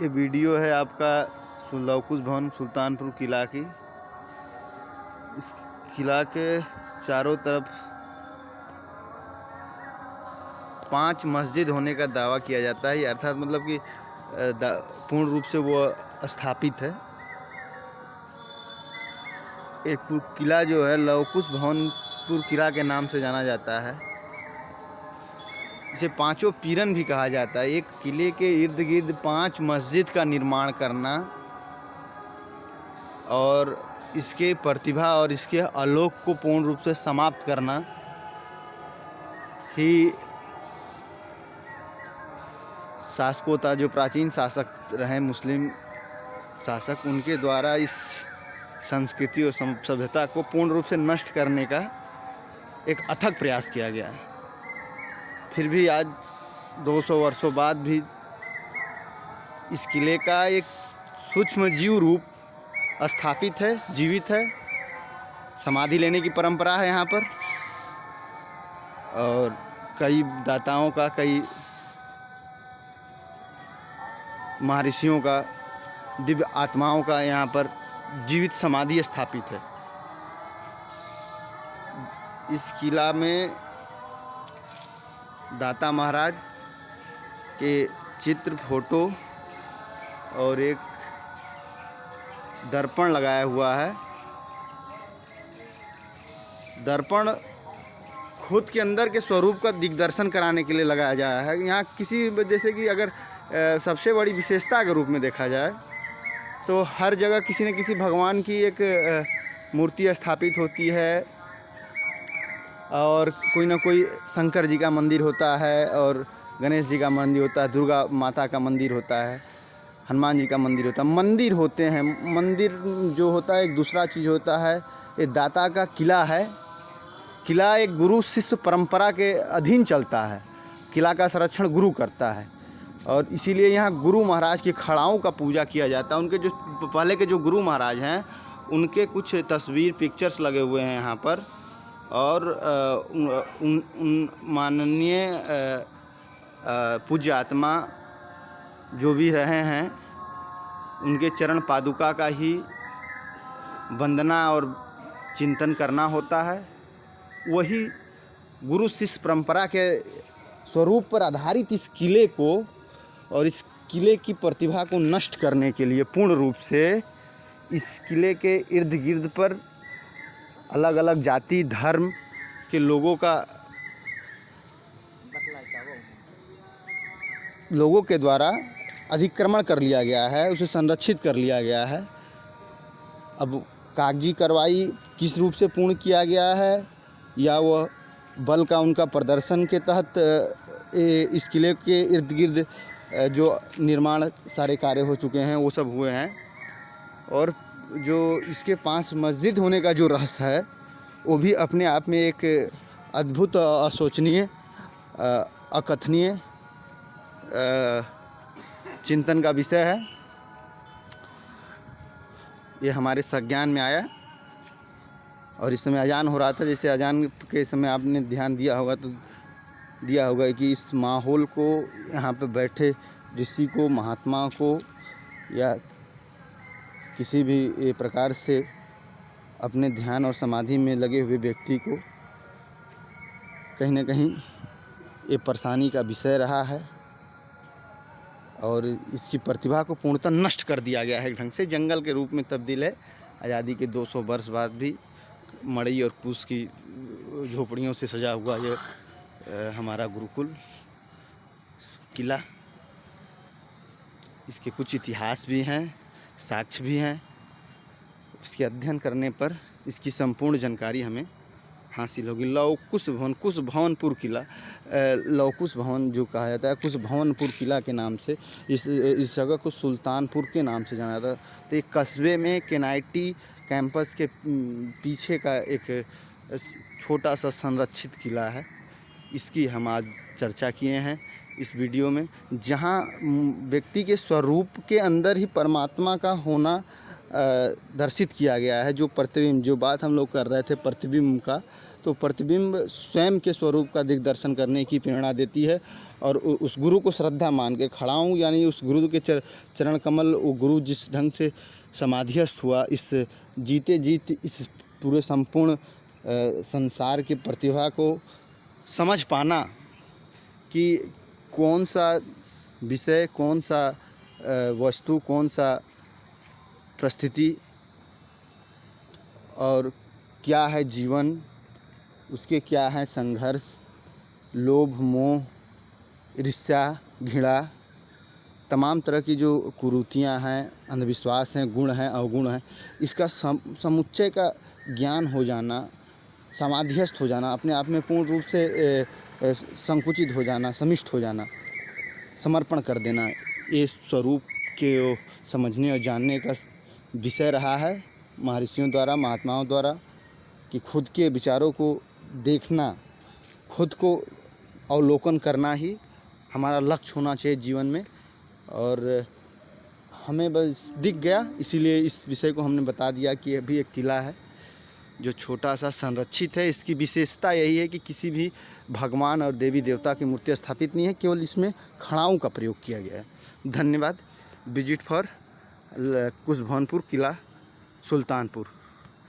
ये वीडियो है आपका लवकुश भवन सुल्तानपुर किला की। इस किला के चारों तरफ 5 मस्जिद होने का दावा किया जाता है, अर्थात मतलब कि पूर्ण रूप से वो स्थापित है। एक किला जो है लवकुश भवनपुर किला के नाम से जाना जाता है। इसे पांचों पीरन भी कहा जाता है। एक किले के इर्द गिर्द 5 मस्जिद का निर्माण करना और इसके प्रतिभा और इसके आलोक को पूर्ण रूप से समाप्त करना ही शासकों था, जो प्राचीन शासक रहे मुस्लिम शासक, उनके द्वारा इस संस्कृति और सभ्यता को पूर्ण रूप से नष्ट करने का एक अथक प्रयास किया गया है। फिर भी आज 200 वर्षों बाद भी इस किले का एक सूक्ष्म जीव रूप स्थापित है, जीवित है। समाधि लेने की परंपरा है यहाँ पर और कई दाताओं का, कई महर्षियों का, दिव्य आत्माओं का यहाँ पर जीवित समाधि स्थापित है। इस किला में दाता महाराज के चित्र, फोटो और एक दर्पण लगाया हुआ है। दर्पण खुद के अंदर के स्वरूप का दिग्दर्शन कराने के लिए लगाया गया है। यहाँ किसी, जैसे कि अगर सबसे बड़ी विशेषता के रूप में देखा जाए तो हर जगह किसी न किसी भगवान की एक मूर्ति स्थापित होती है और कोई ना कोई शंकर जी का मंदिर होता है और गणेश जी का मंदिर होता है, दुर्गा माता का मंदिर होता है, हनुमान जी का मंदिर होता है। मंदिर होते हैं। मंदिर जो होता है एक दूसरा चीज़ होता है। ये दाता का किला है। किला एक गुरु शिष्य परंपरा के अधीन चलता है। किला का संरक्षण गुरु करता है और इसीलिए यहाँ गुरु महाराज की खड़ाओं का पूजा किया जाता है। उनके जो पहले के जो गुरु महाराज हैं उनके कुछ तस्वीर, पिक्चर्स लगे हुए हैं यहाँ पर और उन माननीय पूज्य आत्मा जो भी रहे हैं उनके चरण पादुका का ही वंदना और चिंतन करना होता है। वही गुरु शिष्य परंपरा के स्वरूप पर आधारित इस किले को और इस किले की प्रतिभा को नष्ट करने के लिए पूर्ण रूप से इस किले के इर्द गिर्द पर अलग अलग जाति धर्म के लोगों के द्वारा अधिक्रमण कर लिया गया है, उसे संरक्षित कर लिया गया है। अब कागजी कार्रवाई किस रूप से पूर्ण किया गया है या वह बल का उनका प्रदर्शन के तहत इस किले के इर्द गिर्द जो निर्माण सारे कार्य हो चुके हैं वो सब हुए हैं। और जो इसके 5 मस्जिद होने का जो रहस्य है वो भी अपने आप में एक अद्भुत, अशोचनीय, अकथनीय चिंतन का विषय है। ये हमारे संज्ञान में आया और इस समय अजान हो रहा था। जैसे अजान के समय आपने ध्यान दिया होगा तो दिया होगा कि इस माहौल को, यहाँ पे बैठे ऋषि को, महात्मा को या किसी भी प्रकार से अपने ध्यान और समाधि में लगे हुए व्यक्ति को कहीं ना कहीं ये परेशानी का विषय रहा है और इसकी प्रतिभा को पूर्णतः नष्ट कर दिया गया है। एक ढंग से जंगल के रूप में तब्दील है। आज़ादी के 200 वर्ष बाद भी मड़ई और पूस की झोपड़ियों से सजा हुआ ये हमारा गुरुकुल किला, इसके कुछ इतिहास भी हैं, साक्ष्य भी हैं। इसके अध्ययन करने पर इसकी संपूर्ण जानकारी हमें हासिल होगी। लवकुश भवन, कुश भवनपुर किला, लवकुश भवन जो कहा जाता है, कुश भवनपुर किला के नाम से इस जगह को सुल्तानपुर के नाम से जाना जाता है। तो एक कस्बे में केनाइटी कैंपस के पीछे का एक छोटा सा संरक्षित किला है। इसकी हम आज चर्चा किए हैं इस वीडियो में, जहाँ व्यक्ति के स्वरूप के अंदर ही परमात्मा का होना दर्शित किया गया है। जो प्रतिबिंब, जो बात हम लोग कर रहे थे प्रतिबिंब का, तो प्रतिबिंब स्वयं के स्वरूप का दिग्दर्शन करने की प्रेरणा देती है। और उस गुरु को श्रद्धा मान के खड़ा हूँ, यानी उस गुरु के चरण कमल, वो गुरु जिस ढंग से समाधिस्थ हुआ, इस जीते जीत इस पूरे संपूर्ण संसार की प्रतिभा को समझ पाना कि कौन सा विषय, कौन सा वस्तु, कौन सा परिस्थिति और क्या है जीवन, उसके क्या है संघर्ष, लोभ, मोह, ईर्ष्या, घृणा, तमाम तरह की जो कुरीतियाँ हैं, अंधविश्वास हैं, गुण हैं, अवगुण हैं, इसका समुच्चय का ज्ञान हो जाना, समाधिस्थ हो जाना, अपने आप में पूर्ण रूप से संकुचित हो जाना, समिष्ट हो जाना, समर्पण कर देना, ये स्वरूप के समझने और जानने का विषय रहा है महर्षियों द्वारा, महात्माओं द्वारा, कि खुद के विचारों को देखना, खुद को अवलोकन करना ही हमारा लक्ष्य होना चाहिए जीवन में। और हमें बस दिख गया, इसीलिए इस विषय को हमने बता दिया कि अभी एक किला है जो छोटा सा संरक्षित है। इसकी विशेषता यही है कि किसी भी भगवान और देवी देवता की मूर्ति स्थापित नहीं है, केवल इसमें खड़ाऊं का प्रयोग किया गया है। धन्यवाद। Visit for Kushbhavanpur Qila, Sultanpur.